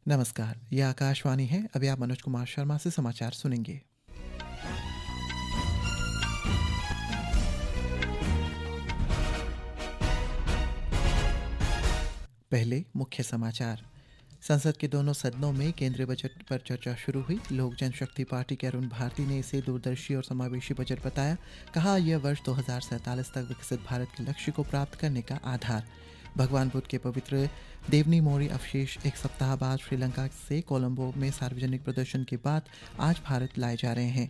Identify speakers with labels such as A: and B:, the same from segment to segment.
A: नमस्कार, ये आकाशवाणी है। अभी आप मनोज कुमार शर्मा से समाचार सुनेंगे। पहले मुख्य समाचार। संसद के दोनों सदनों में केंद्रीय बजट पर चर्चा शुरू हुई। लोक जनशक्ति पार्टी के अरुण भारती ने इसे दूरदर्शी और समावेशी बजट बताया। कहा, यह वर्ष 2047 तक विकसित भारत के लक्ष्य को प्राप्त करने का आधार। भगवान बुद्ध के पवित्र देवनी मोरी अवशेष एक सप्ताह बाद श्रीलंका से कोलंबो में सार्वजनिक प्रदर्शन के बाद आज भारत लाए जा रहे हैं।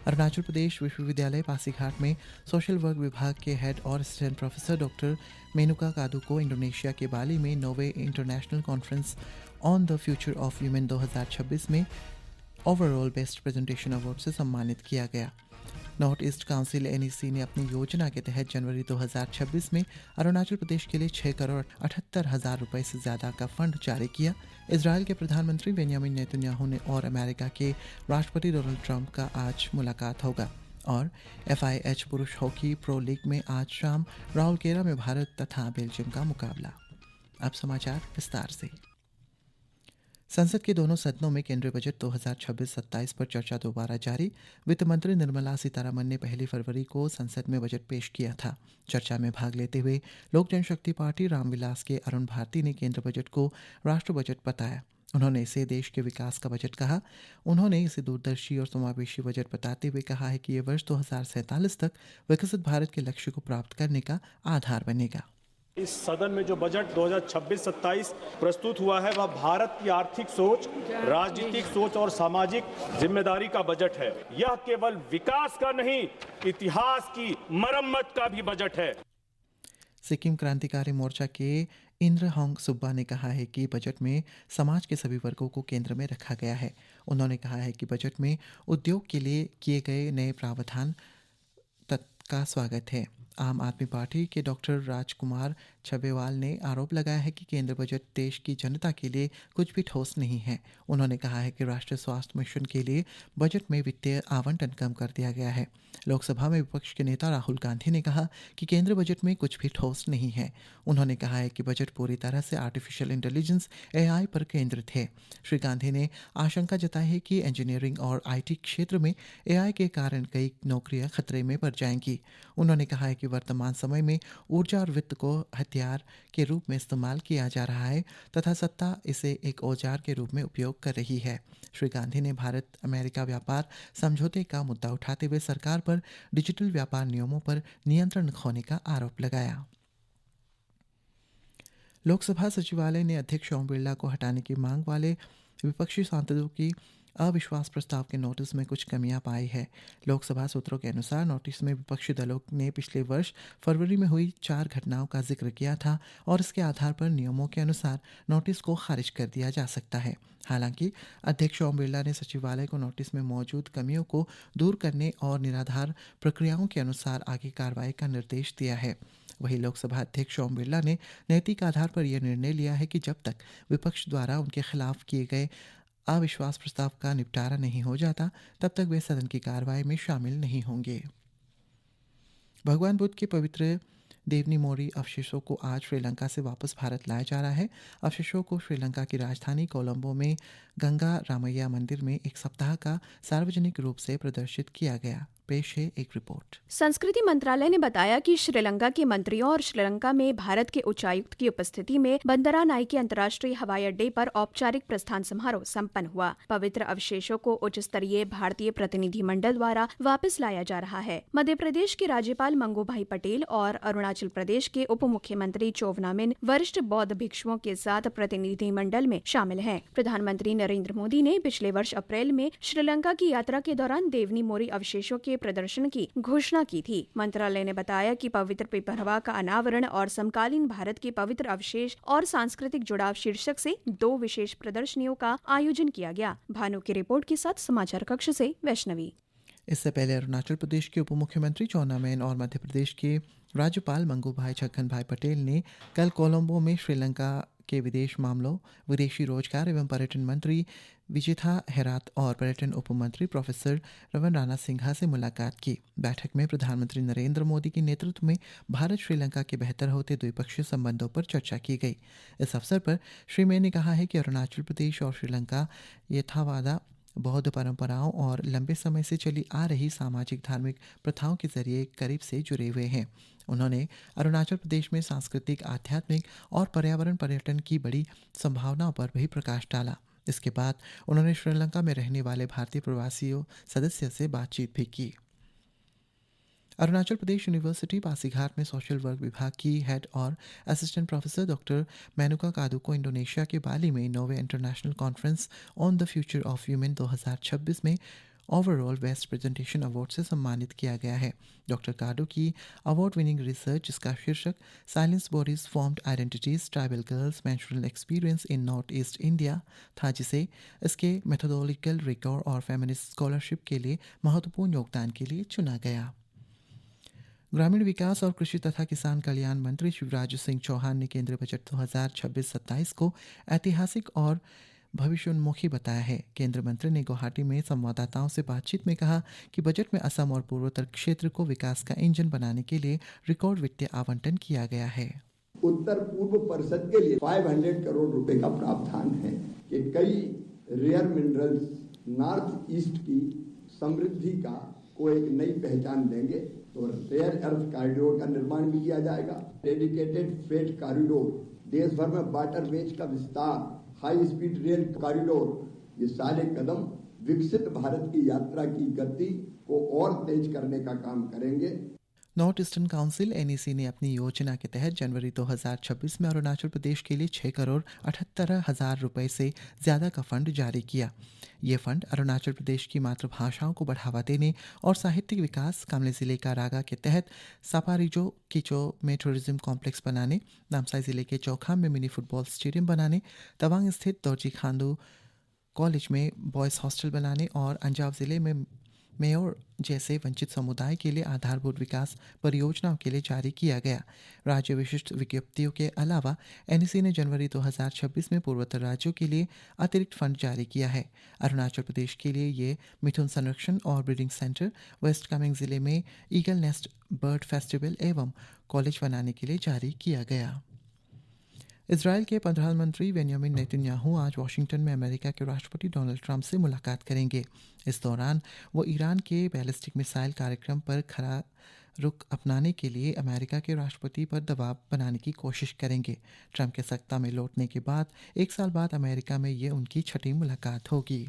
A: अरुणाचल प्रदेश विश्वविद्यालय पासीघाट में सोशल वर्क विभाग के हेड और assistant professor doctor Menuka Kadu को इंडोनेशिया के बाली में no way international conference on the future of human 2026 में ओवरऑल बेस्ट प्रेजेंटेशन अवार्ड से सम्मानित किया गया। नॉर्थ ईस्ट काउंसिल एनईसी ने अपनी योजना के तहत जनवरी 2026 में अरुणाचल प्रदेश के लिए 6 करोड़ 78 हज़ार रुपये से ज़्यादा का फंड जारी किया। इजराइल के प्रधानमंत्री बेंयामिन नेतन्याहू ने और अमेरिका के राष्ट्रपति डोनाल्ड ट्रंप का आज मुलाकात होगा। और FIH पुरुष हॉकी प्रो लीग में आज शाम राउरकेला में भारत तथा बेल्जियम का मुकाबला। अब समाचार विस्तार से। संसद के दोनों सदनों में केंद्रीय बजट 2026-27 पर चर्चा दोबारा जारी। वित्त मंत्री निर्मला सीतारमण ने 1 फरवरी को संसद में बजट पेश किया था। चर्चा में भाग लेते हुए लोक जनशक्ति पार्टी रामविलास के अरुण भारती ने केंद्र बजट को राष्ट्र बजट बताया। उन्होंने इसे देश के विकास का बजट कहा। उन्होंने इसे दूरदर्शी और समावेशी बजट बताते हुए कहा है कि यह वर्ष 2047 तक विकसित भारत के लक्ष्य को प्राप्त करने का आधार बनेगा।
B: इस सदन में जो बजट 2026-27 प्रस्तुत हुआ है वह भारत की आर्थिक सोच, राजनीतिक सोच और सामाजिक जिम्मेदारी का बजट है। यह केवल विकास का नहीं, इतिहास की मरम्मत का भी बजट है।
A: सिक्किम क्रांतिकारी मोर्चा के इंद्र होंग सुब्बा ने कहा है कि बजट में समाज के सभी वर्गों को केंद्र में रखा गया है। उन्होंने कहा है कि बजट में उद्योग के लिए किए गए नए प्रावधान का स्वागत है। आम आदमी पार्टी के डॉक्टर राजकुमार छबेवाल ने आरोप लगाया है कि केंद्र बजट देश की जनता के लिए कुछ भी ठोस नहीं है। उन्होंने कहा है कि राष्ट्रीय स्वास्थ्य मिशन के लिए बजट में वित्तीय आवंटन कम कर दिया गया है। लोकसभा में विपक्ष के नेता राहुल गांधी ने कहा कि केंद्र बजट में कुछ भी ठोस नहीं है। उन्होंने कहा है कि बजट पूरी तरह से आर्टिफिशियल इंटेलिजेंस AI पर केंद्रित है। श्री गांधी ने आशंका जताई है कि इंजीनियरिंग और IT क्षेत्र में AI के कारण कई नौकरियां खतरे में पड़ जाएंगी। उन्होंने कहा है कि वर्तमान समय में ऊर्जा और वित्त को हथियार के रूप में इस्तेमाल किया जा रहा है तथा सत्ता इसे एक औजार के रूप में उपयोग कर रही है। श्री गांधी ने भारत अमेरिका व्यापार समझौते का मुद्दा उठाते हुए सरकार पर डिजिटल व्यापार नियमों पर नियंत्रण खोने का आरोप लगाया। लोकसभा सचिवालय ने अध्यक्ष ओम बिरला को हटाने की मांग वाले विपक्षी सांसदों की अविश्वास प्रस्ताव के नोटिस में कुछ कमियां पाई है। लोकसभा सूत्रों के अनुसार नोटिस में विपक्षी दलों ने पिछले वर्ष फरवरी में हुई 4 घटनाओं का जिक्र किया था और इसके आधार पर नियमों के अनुसार नोटिस को खारिज कर दिया जा सकता है। हालांकि अध्यक्ष ओम बिरला ने सचिवालय को नोटिस में मौजूद कमियों को दूर करने और निराधार प्रक्रियाओं के अनुसार आगे कार्रवाई का निर्देश दिया है। वहीं लोकसभा अध्यक्ष ओम बिरला ने नैतिक आधार पर यह निर्णय लिया है कि जब तक विपक्ष द्वारा उनके खिलाफ किए गए अविश्वास प्रस्ताव का निपटारा नहीं हो जाता तब तक वे सदन की कार्रवाई में शामिल नहीं होंगे। भगवान बुद्ध के पवित्र देवनी मोरी अवशेषों को आज श्रीलंका से वापस भारत लाया जा रहा है। अवशेषों को श्रीलंका की राजधानी कोलंबो में गंगा रामैया मंदिर में एक सप्ताह का सार्वजनिक रूप से प्रदर्शित किया गया। पेश है एक रिपोर्ट।
C: संस्कृति मंत्रालय ने बताया कि श्रीलंका के मंत्रियों और श्रीलंका में भारत के उच्चायुक्त की उपस्थिति में बंदरानाइके अंतर्राष्ट्रीय हवाई अड्डे पर औपचारिक प्रस्थान समारोह संपन्न हुआ। पवित्र अवशेषों को उच्च स्तरीय भारतीय प्रतिनिधिमंडल द्वारा वापस लाया जा रहा है। मध्य प्रदेश के राज्यपाल मंगूभाई पटेल और अरुणाचल प्रदेश के उप मुख्यमंत्री चोवनामिन वरिष्ठ बौद्ध भिक्षुओं के साथ प्रतिनिधिमंडल में शामिल हैं। प्रधानमंत्री नरेंद्र मोदी ने पिछले वर्ष अप्रैल में श्रीलंका की यात्रा के दौरान देवनी मोरी अवशेषों के प्रदर्शन की घोषणा की थी। मंत्रालय ने बताया कि पवित्र पिपरवा का अनावरण और समकालीन भारत के पवित्र अवशेष और सांस्कृतिक जुड़ाव शीर्षक से 2 विशेष प्रदर्शनियों का आयोजन किया गया। भानु की रिपोर्ट के साथ समाचार कक्ष से वैष्णवी।
A: इससे पहले अरुणाचल प्रदेश के उप मुख्यमंत्री चौना मैन और मध्य प्रदेश के राज्यपाल मंगूभाई छक्कन भाई पटेल ने कल कोलंबो में श्रीलंका के विदेश मामलों, विदेशी रोजगार एवं पर्यटन मंत्री विजिथा हेरात और पर्यटन उप मंत्री प्रोफेसर रवन राणा सिंघा से मुलाकात की। बैठक में प्रधानमंत्री नरेंद्र मोदी के नेतृत्व में भारत श्रीलंका के बेहतर होते द्विपक्षीय संबंधों पर चर्चा की गई। इस अवसर पर श्री मे ने कहा है कि अरुणाचल प्रदेश और श्रीलंका यथावादा बौद्ध परंपराओं और लंबे समय से चली आ रही सामाजिक धार्मिक प्रथाओं के जरिए करीब से जुड़े हुए हैं। उन्होंने अरुणाचल प्रदेश में सांस्कृतिक, आध्यात्मिक और पर्यावरण पर्यटन की बड़ी संभावनाओं पर भी प्रकाश डाला। इसके बाद उन्होंने श्रीलंका में रहने वाले भारतीय प्रवासियों सदस्य से बातचीत भी की। अरुणाचल प्रदेश यूनिवर्सिटी पासीघाट में सोशल वर्क विभाग की हेड और assistant professor doctor Menuka Kadu को इंडोनेशिया के बाली में 9वें international conference on the future of human 2026 में ओवरऑल बेस्ट प्रेजेंटेशन अवार्ड से सम्मानित किया गया है। डॉक्टर काडू की अवार्ड विनिंग रिसर्च, जिसका शीर्षक silence bodies formed identities tribal girls menstrual experience in north east India था, जिसे इसके मेथोडोलॉजिकल रिकॉर्ड और फेमिनिस्ट स्कॉलरशिप के लिए महत्वपूर्ण योगदान के लिए चुना गया। ग्रामीण विकास और कृषि तथा किसान कल्याण मंत्री शिवराज सिंह चौहान ने केंद्रीय बजट 2026-27 को ऐतिहासिक और भविष्योन्मुखी बताया है। केंद्रीय मंत्री ने गुवाहाटी में संवाददाताओं से बातचीत में कहा कि बजट में असम और पूर्वोत्तर क्षेत्र को विकास का इंजन बनाने के लिए रिकॉर्ड वित्तीय आवंटन किया गया है।
D: उत्तर पूर्व परिषद के लिए 500 करोड़ रुपए का प्रावधान है कि कई रेयर मिनरल्स नॉर्थ ईस्ट की समृद्धि को एक नई पहचान देंगे। तो रेयर अर्थ कॉरिडोर का निर्माण भी किया जाएगा। डेडिकेटेड फ्रेट कॉरिडोर, देश भर में वाटरवेज का विस्तार, हाई स्पीड रेल कॉरिडोर, ये सारे कदम विकसित भारत की यात्रा की गति को और तेज करने का काम करेंगे।
A: नॉर्थ ईस्टर्न काउंसिल NEC ने अपनी योजना के तहत जनवरी 2026 में अरुणाचल प्रदेश के लिए 6,78,00,000 रुपए से ज़्यादा का फंड जारी किया। ये फंड अरुणाचल प्रदेश की मातृभाषाओं को बढ़ावा देने और साहित्यिक विकास, कामले जिले का रागा के तहत सापारिजो किचो में टूरिज्म कॉम्प्लेक्स बनाने, नामसाई जिले के चौखाम में मिनी फुटबॉल स्टेडियम बनाने, तवांग स्थित दोरजी खांडू कॉलेज में बॉयज़ हॉस्टल बनाने और अंजाव जिले में मेयर जैसे वंचित समुदाय के लिए आधारभूत विकास परियोजनाओं के लिए जारी किया गया। राज्य विशिष्ट विज्ञप्तियों के अलावा NEC ने जनवरी 2026 में पूर्वोत्तर राज्यों के लिए अतिरिक्त फंड जारी किया है। अरुणाचल प्रदेश के लिए ये मिथुन संरक्षण और ब्रीडिंग सेंटर, वेस्ट कामेंग जिले में ईगल नेस्ट बर्ड फेस्टिवल एवं कॉलेज बनाने के लिए जारी किया गया। इजराइल के प्रधानमंत्री बेंयामिन नेतन्याहू आज वॉशिंगटन में अमेरिका के राष्ट्रपति डोनाल्ड ट्रंप से मुलाकात करेंगे। इस दौरान वो ईरान के बैलिस्टिक मिसाइल कार्यक्रम पर खरा रुख अपनाने के लिए अमेरिका के राष्ट्रपति पर दबाव बनाने की कोशिश करेंगे। ट्रंप के सत्ता में लौटने के बाद 1 साल बाद अमेरिका में ये उनकी छठी मुलाकात होगी।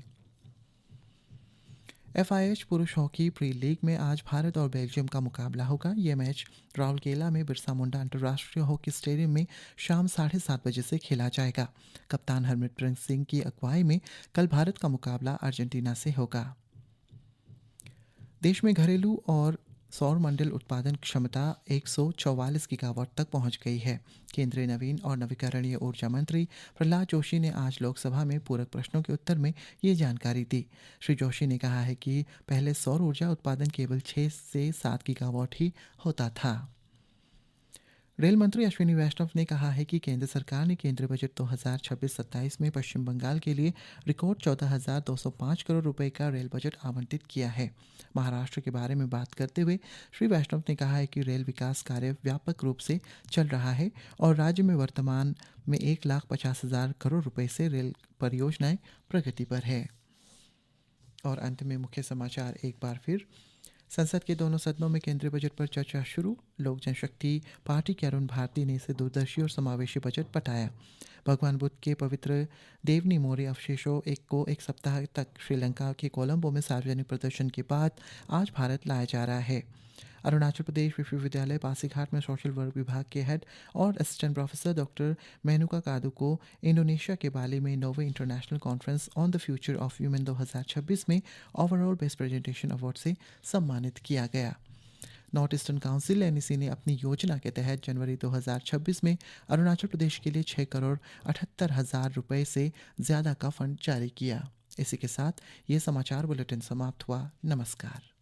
A: FIH पुरुष हॉकी प्री लीग में आज भारत और बेल्जियम का मुकाबला होगा। यह मैच राउरकेला में बिरसा मुंडा अंतर्राष्ट्रीय हॉकी स्टेडियम में शाम 7:30 बजे से खेला जाएगा। कप्तान हरमितप्रीत सिंह की अगुवाई में कल भारत का मुकाबला अर्जेंटीना से होगा। देश में घरेलू और सौर मंडल उत्पादन क्षमता 144 गीगावाट तक पहुंच गई है। केंद्रीय नवीन और नवीकरणीय ऊर्जा मंत्री प्रहलाद जोशी ने आज लोकसभा में पूरक प्रश्नों के उत्तर में ये जानकारी दी। श्री जोशी ने कहा है कि पहले सौर ऊर्जा उत्पादन केवल 6 से 7 गीगावाट ही होता था। रेल मंत्री अश्विनी वैष्णव ने कहा है कि केंद्र सरकार ने केंद्रीय बजट 2026-27 में पश्चिम बंगाल के लिए रिकॉर्ड 14,205 करोड़ रुपए का रेल बजट आवंटित किया है। महाराष्ट्र के बारे में बात करते हुए श्री वैष्णव ने कहा है कि रेल विकास कार्य व्यापक रूप से चल रहा है और राज्य में वर्तमान में 1,50,000 करोड़ रुपए से रेल परियोजनाएं प्रगति पर है। और अंत में मुख्य समाचार एक बार फिर। संसद के दोनों सदनों में केंद्रीय बजट पर चर्चा शुरू। लोक जनशक्ति पार्टी के अरुण भारती ने इसे दूरदर्शी और समावेशी बजट बताया। भगवान बुद्ध के पवित्र देवनी मोरी अवशेषों को एक सप्ताह तक श्रीलंका के कोलंबो में सार्वजनिक प्रदर्शन के बाद आज भारत लाया जा रहा है। अरुणाचल प्रदेश विश्वविद्यालय पासीघाट में सोशल वर्क विभाग के हेड और assistant professor doctor Menuka Kadu को इंडोनेशिया के बाली में 9वें international conference on the future of human 2026 में ओवरऑल बेस्ट प्रेजेंटेशन अवार्ड से सम्मानित किया गया। नॉर्थ ईस्टर्न काउंसिल NEC ने अपनी योजना के तहत जनवरी 2026 में अरुणाचल प्रदेश के लिए 6,78,00,000 रुपए से ज़्यादा का फंड जारी किया। इसी के साथ ये समाचार बुलेटिन समाप्त हुआ। नमस्कार।